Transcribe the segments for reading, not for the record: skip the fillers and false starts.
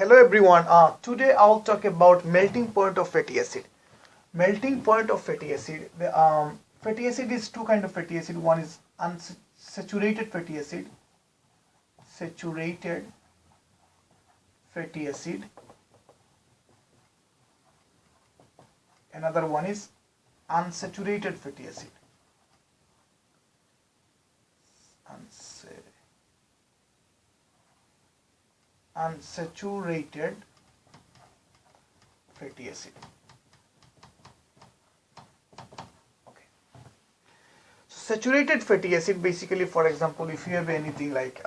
Hello everyone. Today I'll talk about melting point of fatty acid. Melting point of fatty acid. Fatty acid is two kind of fatty acid. One is unsaturated fatty acid. Saturated fatty acid. Another one is unsaturated fatty acid. Unsaturated fatty acid. Okay. So saturated fatty acid, basically, for example, if you have anything like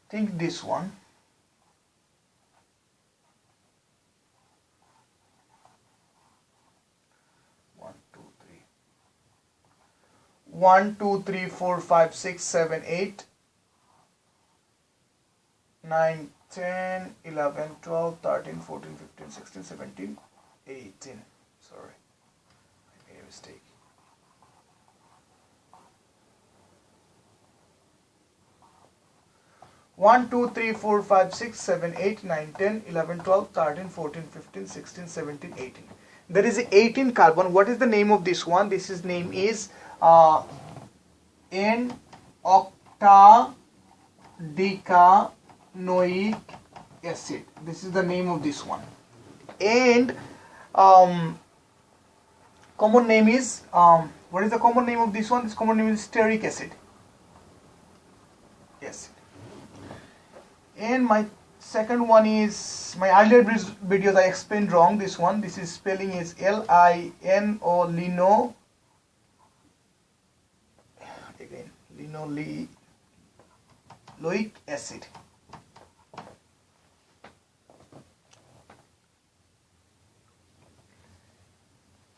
think this one. One, two, three, 4, 5, 6, 7, 8, 9, 10, 11, 12, 13, 14, 15, 16, 17, 18. Sorry, I made a mistake. One, two, three, 4, 5, 6, 7, 8, 9, 10, 11, 12, 13, 14, 15, 16, 17, 18. There is 18 carbon. What is the name of this one? This is name is N-octadecanoic acid. This is the name of this one. And common name is what is the common name of this one? This common name is steric acid. Yes. And my second one is, my earlier videos I explained wrong. This one, this is spelling is L-I-N-O linoleic acid.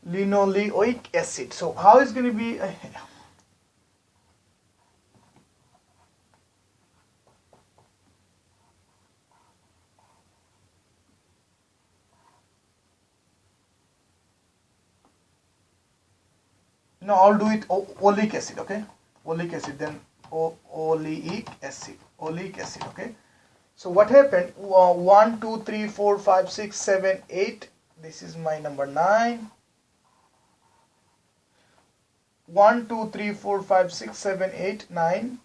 Linoleic acid. So how is going to be no, I'll do it oleic acid, okay? Oleic acid, then oleic acid, okay? So what happened? 1, 2, 3, 4, 5, 6, 7, 8. This is my number 9. 1, 2, 3, 4, 5, 6, 7, 8, 9,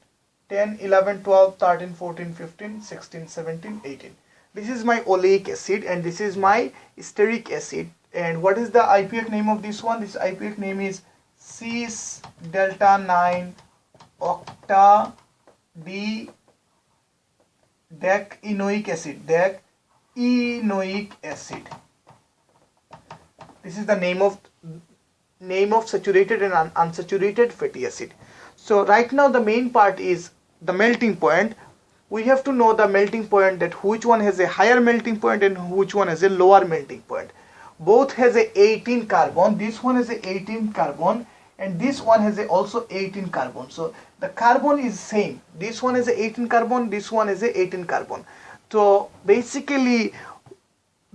10, 11, 12, 13, 14, 15, 16, 17, 18. This is my oleic acid and this is my steric acid. And what is the IPF name of this one? This IPF name is cis delta 9 octadecanoic acid. Decanoic acid. This is the name of saturated and unsaturated fatty acid. So right now the main part is the melting point. We have to know the melting point, that which one has a higher melting point and which one has a lower melting point. Both has a 18 carbon. This one has a 18 carbon and this one has a also 18 carbon. So the carbon is same. This one has a 18 carbon, this one has a 18 carbon. So basically,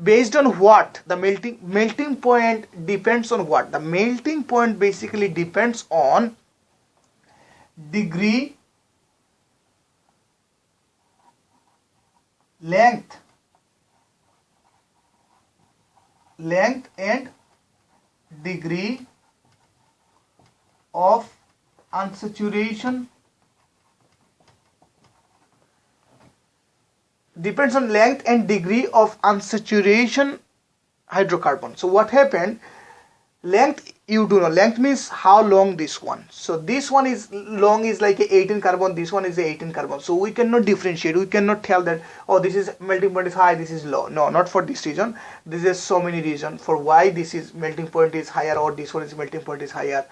based on what the melting point depends on what? The melting point basically depends on degree, length and degree of unsaturation. Depends on length and degree of unsaturation hydrocarbon. So what happened? Length, you do know. Length means how long this one. So this one is long, is like a 18 carbon. This one is a 18 carbon. So we cannot differentiate. We cannot tell that, oh, this is melting point is high, this is low. No, not for this reason. This is so many reasons for why this is melting point is higher or this one is melting point is higher.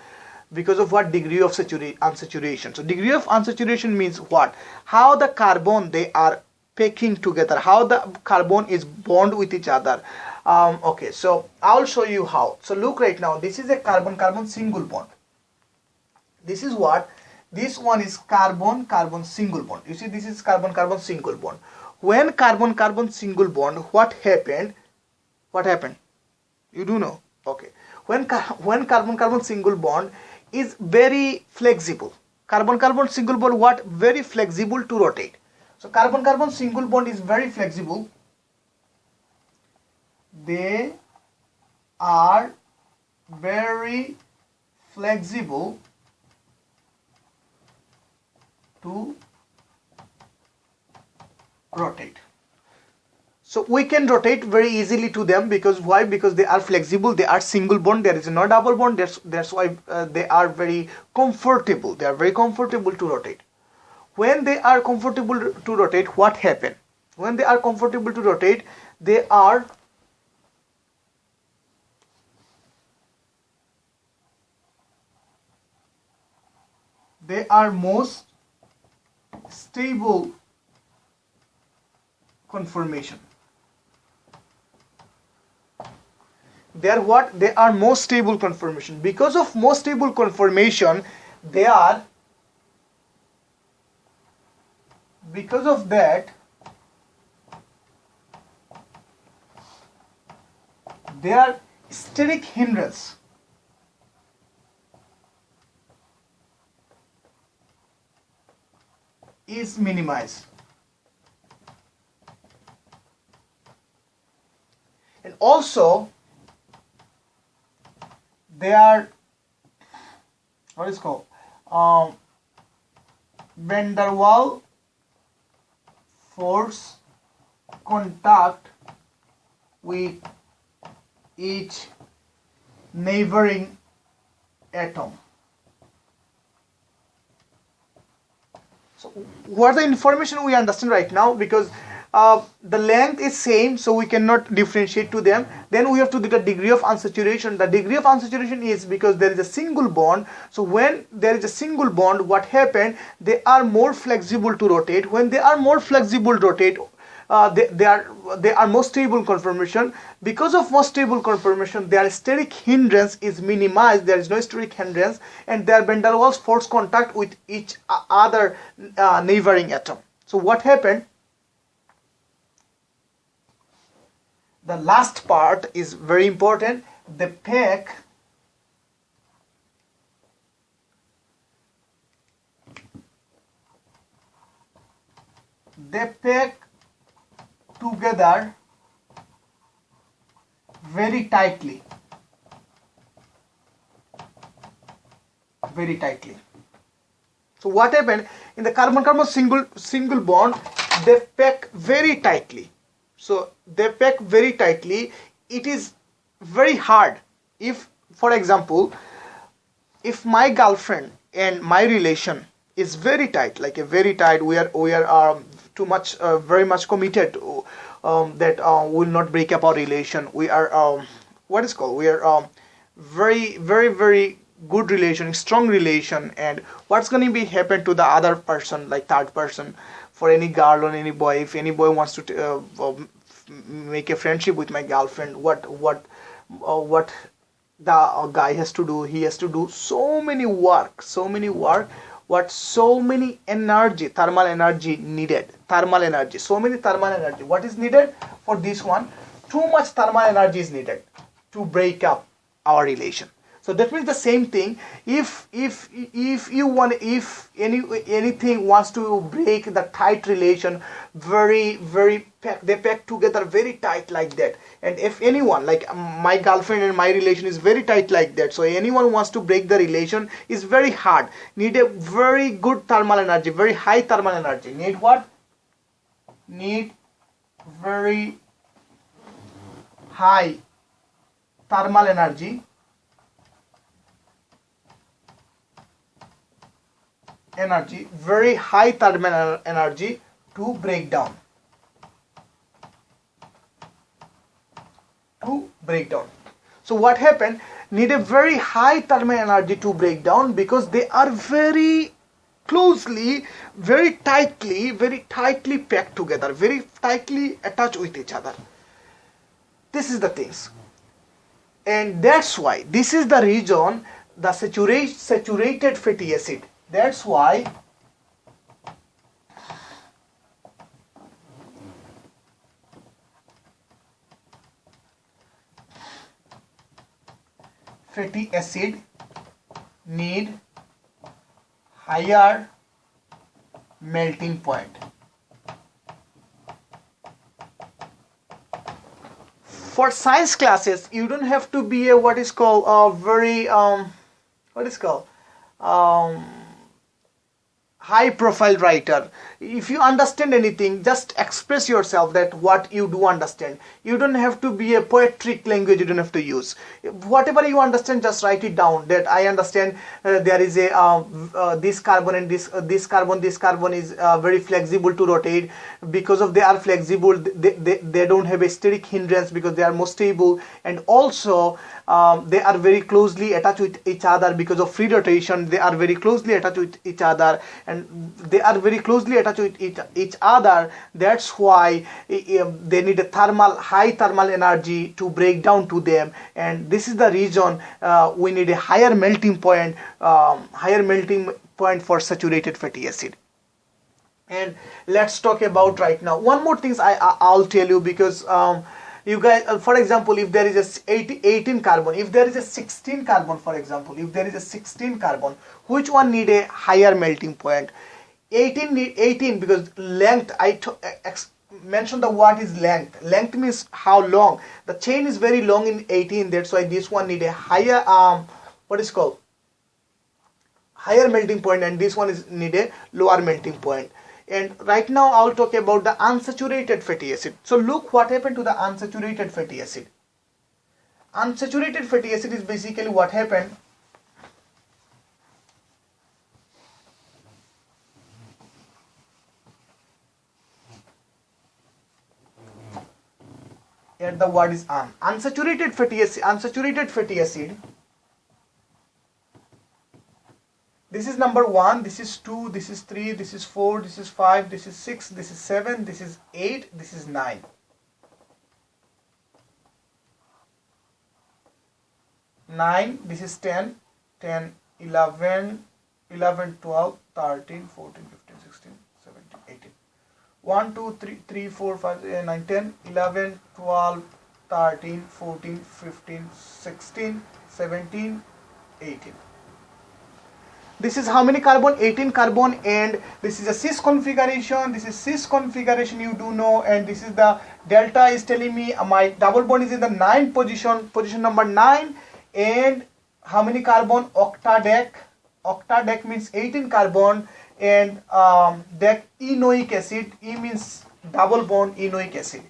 Because of what? Degree of unsaturation. So degree of unsaturation means what? How the carbon they are packing together, how the carbon is bond with each other. Okay, so I'll show you how. So look right now, this is a carbon-carbon single bond. This is what? This one is carbon-carbon single bond. You see, this is carbon-carbon single bond. When carbon-carbon single bond, what happened? What happened? You do know. Okay. When carbon-carbon single bond, is very flexible. Carbon-carbon single bond what? Very flexible to rotate. So carbon-carbon single bond is very flexible. They are very flexible to rotate. So we can rotate very easily to them because why? Because they are flexible, they are single bond, there is no double bond. That's why they are very comfortable. They are very comfortable to rotate. When they are comfortable to rotate, what happens? When they are comfortable to rotate, they are most stable conformation. They are what? They are most stable conformation. Because of most stable conformation, they are, because of that, their steric hindrance is minimized. And also they are what is called van der Waals force contact with each neighboring atom. So what the information we understand right now, because the length is same, so we cannot differentiate to them. Then we have to do the degree of unsaturation. The degree of unsaturation is because there is a single bond. So when there is a single bond, what happened? They are more flexible to rotate. When they are more flexible to rotate, they are more stable conformation. Because of more stable conformation, their steric hindrance is minimized. There is no steric hindrance, and their van der Waals force contact with each other neighboring atom. So what happened? The last part is very important. They pack together very tightly. Very tightly. So what happened? In the carbon-carbon single bond, they pack very tightly. So they pack very tightly. It is very hard. If, for example, if my girlfriend and my relation is very tight, like a very tight, we are too much, very much committed to, that will not break up our relation. We are what is called? We are very, very, very good relation, strong relation. And what's going to be happen to the other person, like third person? For any girl or any boy, if any boy wants to make a friendship with my girlfriend, what the guy has to do? He has to do so many work, so many energy, thermal energy needed, so many thermal energy. What is needed for this one? Too much thermal energy is needed to break up our relation. So that means the same thing. If anything wants to break the tight relation, they pack together very tight like that. And if anyone, like my girlfriend and my relation is very tight like that, so anyone wants to break the relation is very hard. Need a very good thermal energy, very high thermal energy. Need what? Need very high thermal energy. Very high thermal energy to break down. So what happened? Need a very high thermal energy to break down, because they are very closely, very tightly packed together, very tightly attached with each other. This is the things, and that's why this is the reason the saturated fatty acid. That's why fatty acid need higher melting point. For science classes, you don't have to be a what is called a very high profile writer. If you understand anything, just express yourself that what you do understand. You don't have to be a poetic language, you don't have to use. Whatever you understand, just write it down, that I understand there is a this carbon and this carbon is very flexible to rotate. Because of they are flexible, they don't have a steric hindrance because they are more stable, and also they are very closely attached with each other because of free rotation. They are very closely attached with each other, and they are very closely attached with each other. That's why they need a high thermal energy to break down to them, and this is the reason we need a higher melting point for saturated fatty acid. And let's talk about right now one more things I'll tell you, because you guys, for example, if there is a 18 carbon, if there is a 16 carbon, for example, if there is a 16 carbon, which one need a higher melting point? 18 need 18 because length, I mentioned the what is length. Length means how long. The chain is very long in 18, that's why this one need a higher higher melting point, and this one is need a lower melting point. And right now I will talk about the unsaturated fatty acid. So look what happened to the unsaturated fatty acid. Unsaturated fatty acid is basically what happened. Here the word is unsaturated fatty acid. Unsaturated fatty acid. This is number 1, this is 2, this is 3, this is 4, this is 5, this is 6, this is 7, this is 8, this is 9. 9, this is 10, 10, 11, 11, 12, 13, 14, 15, 16, 17, 18. 1, 2, 3, 3, 4, 5, 9, 10, 11, 12, 13, 14, 15, 16, 17, 18. This is how many carbon? 18 carbon, and this is a cis configuration. This is cis configuration, you do know, and this is the delta is telling me my double bond is in the 9th position number 9, and how many carbon? Octadeck. Octadeck means 18 carbon, and deck enoic acid. E means double bond enoic acid.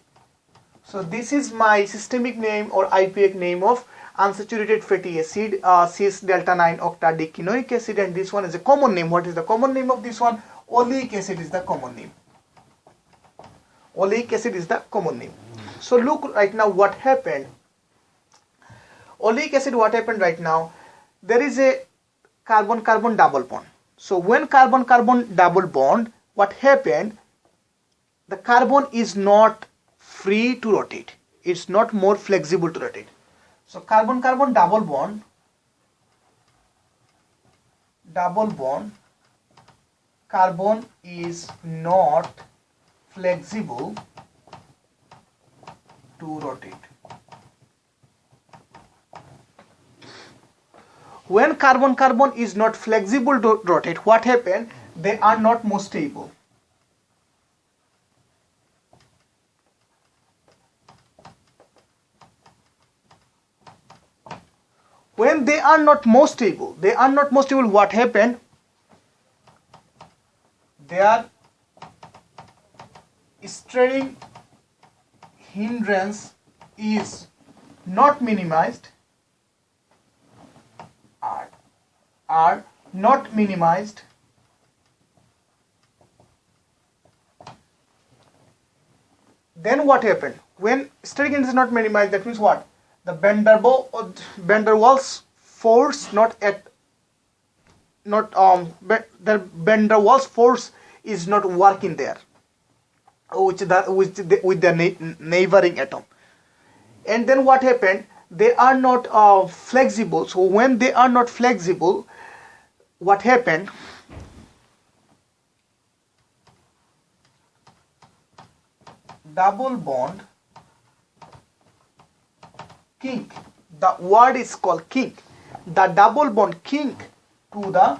So this is my systemic name or IPAC name of unsaturated fatty acid, cis delta 9 octadecanoic acid, and this one is a common name. What is the common name of this one? Oleic acid is the common name. Oleic acid is the common name. So look right now what happened. Oleic acid, what happened right now? There is a carbon-carbon double bond. So when carbon-carbon double bond, what happened? The carbon is not free to rotate. It's not more flexible to rotate. So carbon-carbon double bond, carbon is not flexible to rotate. When carbon-carbon is not flexible to rotate, what happened? They are not more stable. When they are not more stable, what happened? Their stirring hindrance is not minimized, are not minimized, then what happened? When stirring hindrance is not minimized, that means what? The van der Waals force the van der Waals force is not working there, with the neighboring atom. And then what happened? They are not flexible. So when they are not flexible, what happened? Double bond kink. The word is called kink. The double bond kink to the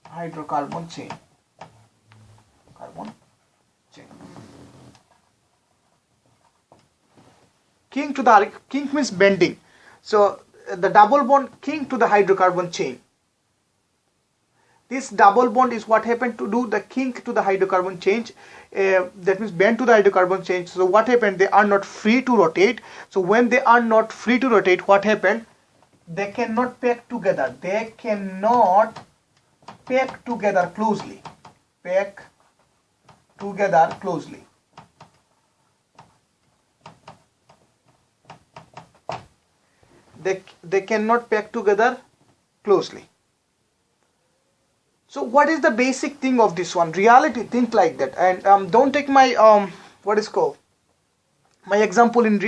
hydrocarbon chain. Kink means bending. So the double bond kink to the hydrocarbon chain. This double bond is what happened to do the kink to the hydrocarbon chain. That means bend to the hydrocarbon chain. So what happened? They are not free to rotate. So when they are not free to rotate, what happened? They cannot pack together. They cannot pack together closely. Pack together closely. They cannot pack together closely. So what is the basic thing of this one? Reality, think like that, and don't take my what is called my example in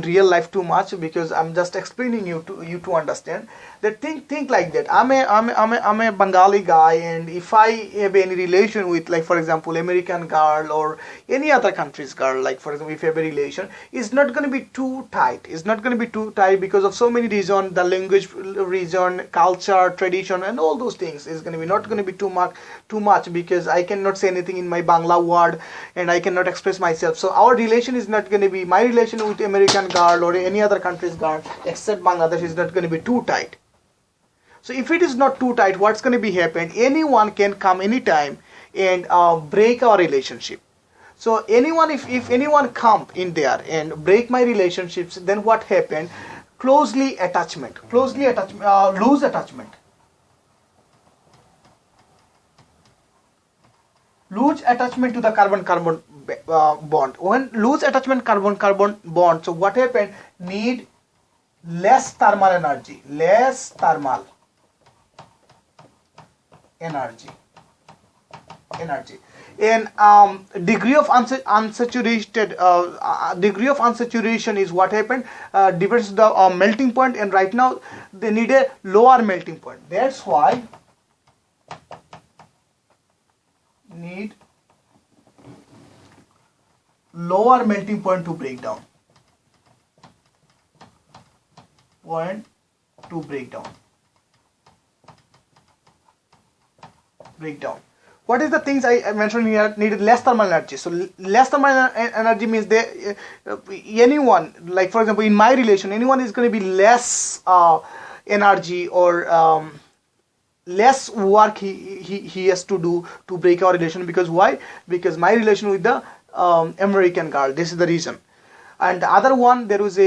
real life too much, because I'm just explaining you to understand that. Think like that. I'm a Bengali guy, and if I have any relation with, like for example, American girl or any other country's girl, like for example, if I have a relation, it's not going to be too tight. It's not going to be too tight because of so many reasons: the language reason, culture, tradition, and all those things. Is going to be not going to be too much because I cannot say anything in my Bangla word and I cannot express myself. So our relation is not going to be, my relation with American girl or any other country's girl except Bangladesh is not going to be too tight. So if it is not too tight, what's going to be happen? Anyone can come anytime and break our relationship. So anyone, if anyone come in there and break my relationships, then what happened? Loose attachment to the carbon-carbon bond. When loose attachment carbon-carbon bond, so what happened? Need less thermal energy. And degree of unsaturation is what happened, depends the melting point, and right now they need a lower melting point. That's why need lower melting point to break down. What is the things I mentioned here? Needed less thermal energy. So less thermal energy means anyone, like for example in my relation, anyone is going to be less energy or less work he has to do to break our relation. Because why? Because my relation with the American girl, this is the reason. And the other one, there was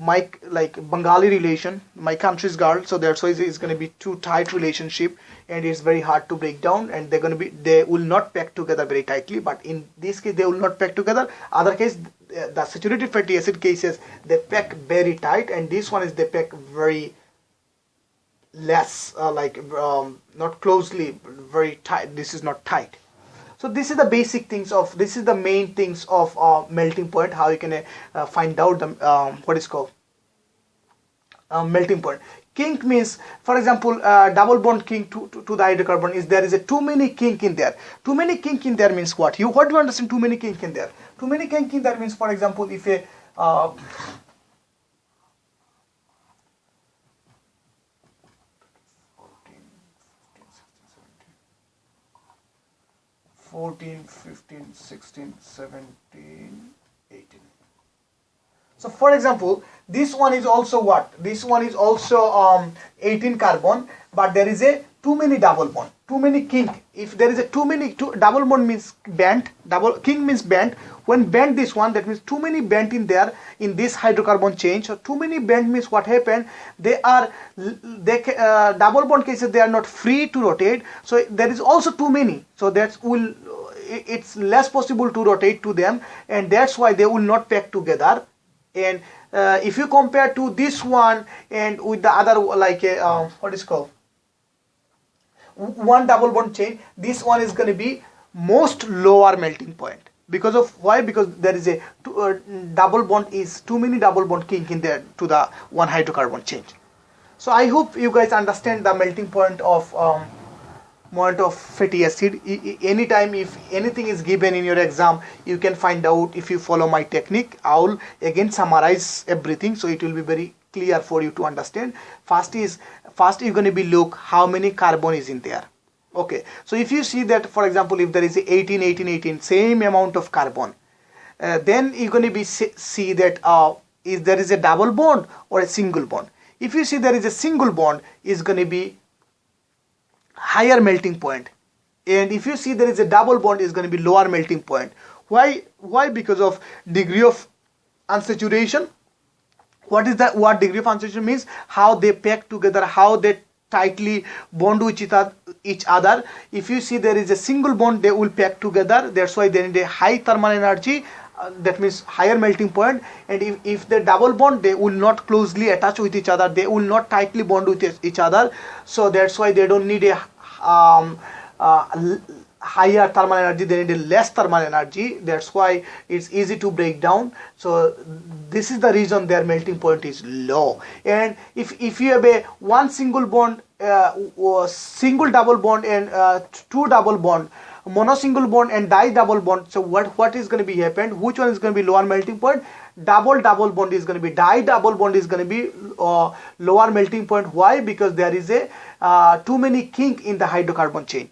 my like Bengali relation, my country's girl, so that's why it's going to be too tight relationship and it's very hard to break down, and they will not pack together very tightly. But in this case they will not pack together. Other case, the saturated fatty acid cases, they pack very tight, and this one is they pack very less, not closely, very tight. This is not tight. So this is the basic things of, this is the main things of melting point, how you can find out the what is called melting point. Kink means, for example, double bond kink to the hydrocarbon is there is a too many kink in there. Too many kink in there means what? What do you understand too many kink in there? Too many kink in there means, for example, if a 14, 15, 16, 17, 18. So for example, this one is also what? This one is also 18 carbon, but there is a too many double bond, too many kink. If there is a double bond means bent, kink means bent. When bent this one, that means too many bent in there in this hydrocarbon chain. So too many bent means what happened? Double bond cases, they are not free to rotate. So there is also too many. So it's less possible to rotate to them, and that's why they will not pack together. And if you compare to this one and with the other, like what is called one double bond chain, this one is going to be most lower melting point. Because of why? Because there is a double bond is too many double bond kink in there to the one hydrocarbon chain. So I hope you guys understand the melting point of moment of fatty acid. Anytime if anything is given in your exam, you can find out. If you follow my technique, I will again summarize everything, so it will be very clear for you to understand. First you're going to be look how many carbon is in there. Okay, so if you see that, for example, if there is 18 18 18 same amount of carbon, then you're going to be see that if there is a double bond or a single bond. If you see there is a single bond, is going to be higher melting point, and if you see there is a double bond, is going to be lower melting point. Why? Because of degree of unsaturation. What is that? What degree of unsaturation means? How they pack together, how they tightly bond with each other. If you see there is a single bond, they will pack together. That's why they need a high thermal energy. That means higher melting point. And if they double bond, they will not closely attach with each other. They will not tightly bond with each other. So that's why they don't need a higher thermal energy. They need a less thermal energy. That's why it's easy to break down. So this is the reason their melting point is low. And if you have a one single bond, single double bond, and two double bond, mono single bond and di double bond, so what is going to be happen? Which one is going to be lower melting point? Double bond is going to be, di double bond is going to be lower melting point. Why? Because there is a too many kink in the hydrocarbon chain.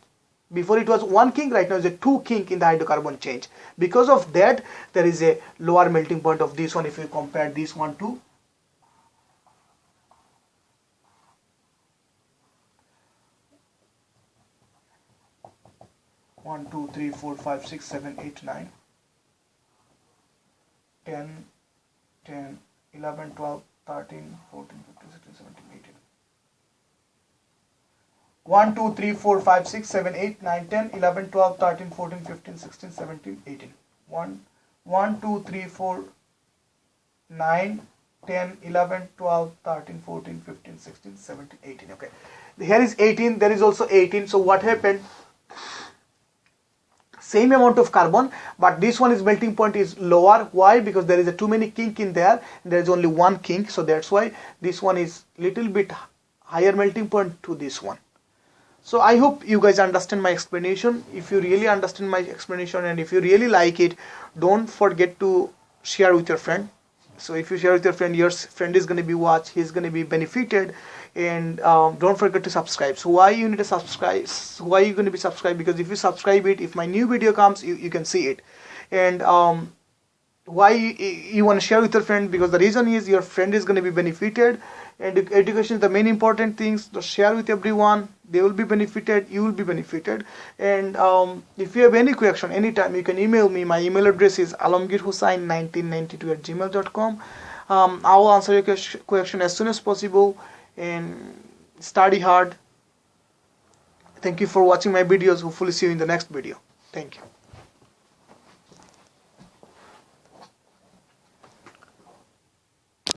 Before it was one kink, right now is a two kink in the hydrocarbon chain. Because of that, there is a lower melting point of this one if you compare this one to 1, 2, 3, 4, 5, 6, 7, 8, 9, 10, 10, 11, 12, 13, 14, 15, 16, 17, 18. 1, 2, 3, 4, 5, 6, 7, 8, 9, 10, 11, 12, 13, 14, 15, 16, 17, 18. 1, 2, 3, 4, 9, 10, 11, 12, 13, 14, 15, 16, 17, 18. Okay. Here is 18. There is also 18. So what happened? Same amount of carbon, but this one is melting point is lower. Why? Because there is a too many kink in there. There is only one kink. So that's why this one is little bit higher melting point to this one. So I hope you guys understand my explanation. If you really understand my explanation and if you really like it, don't forget to share with your friend. So if you share with your friend is going to be watch, he's going to be benefited. And don't forget to subscribe. So why you need to subscribe? Why you going to be subscribed? Because if you subscribe it, if my new video comes, you can see it. And why you want to share with your friend? Because the reason is your friend is going to be benefited, and education is the main important things. So share with everyone. They will be benefited, you will be benefited. And if you have any question anytime, you can email me. My email address is alamgirhussain1992@gmail.com. I will answer your question as soon as possible. And study hard. Thank you for watching my videos. Hopefully see you in the next video. Thank you.